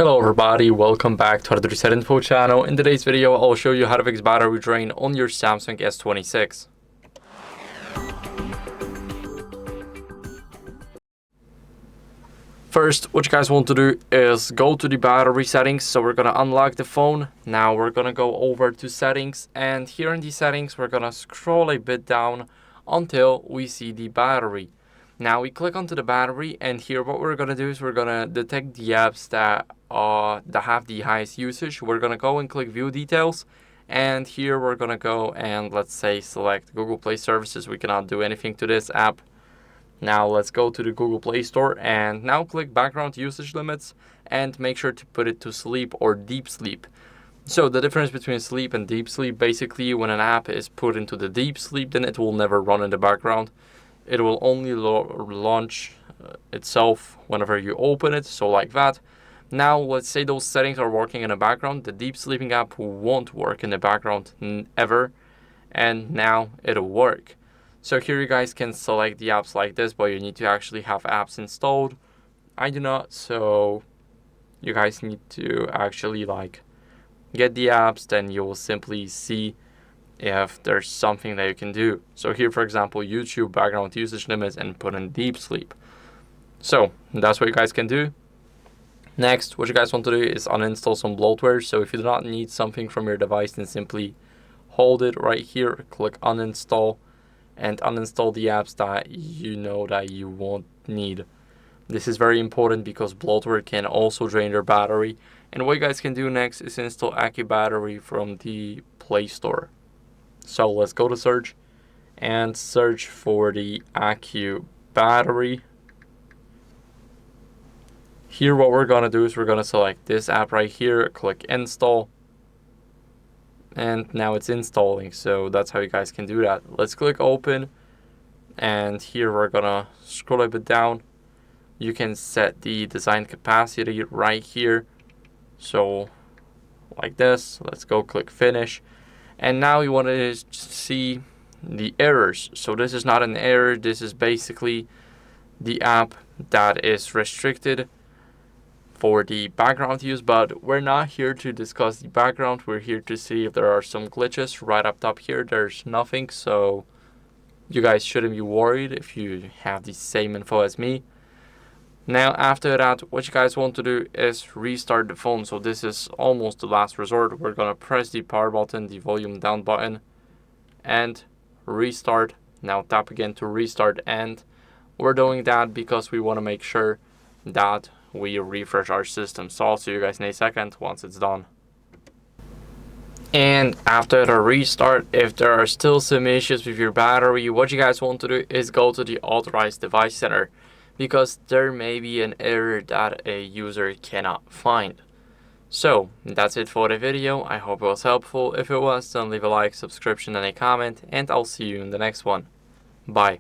Hello everybody, welcome back to HardReset.Info channel. In today's video, I'll show you how to fix battery drain on your Samsung S26. First, what you guys want to do is go to the battery settings. So we're gonna unlock the phone. Now we're gonna go over to settings, and here in the settings, we're gonna scroll a bit down until we see the battery. Now we click onto the battery, and here what we're gonna do is we're gonna detect the apps that have the highest usage. We're gonna go and click view details, and here we're gonna go and let's say select Google Play services. We cannot do anything to this app. Now let's go to the Google Play Store and now click background usage limits and make sure to put it to sleep or deep sleep. So the difference between sleep and deep sleep, basically when an app is put into the deep sleep, then it will never run in the background. It will only launch itself whenever you open it, so like that. Now let's say those settings are working in the background. The deep sleeping app won't work in the background ever, and now it'll work. So here you guys can select the apps like this, but you need to actually have apps installed. I do not, so you guys need to actually get the apps, then you will simply see if there's something that you can do. So here, for example, YouTube background usage limits and put in deep sleep. So that's what you guys can do. Next, what you guys want to do is uninstall some bloatware. So if you do not need something from your device, then simply hold it right here, click uninstall, and uninstall the apps that you know that you won't need. This is very important because bloatware can also drain your battery. And what you guys can do next is install AccuBattery from the Play Store. So let's go to search and search for the AccuBattery. Here what we're gonna do is we're gonna select this app right here, click install, and now it's installing. So that's how you guys can do that. Let's click open, and here we're gonna scroll a bit down. You can set the design capacity right here, so like this. Let's go click finish, and now you want to see the errors. So this is not an error, this is basically the app that is restricted for the background use, but we're not here to discuss the background. We're here to see if there are some glitches. Right up top here, there's nothing, so you guys shouldn't be worried if you have the same info as me. Now after that, what you guys want to do is restart the phone. So this is almost the last resort. We're gonna press the power button, the volume down button, and restart. Now tap again to restart, and we're doing that because we want to make sure that we refresh our system. So I'll see you guys in a second once it's done. And after the restart, if there are still some issues with your battery, what you guys want to do is go to the authorized device center, because there may be an error that a user cannot find. So that's it for the video. I hope it was helpful. If it was, then leave a like, subscription, and a comment, and I'll see you in the next one. Bye.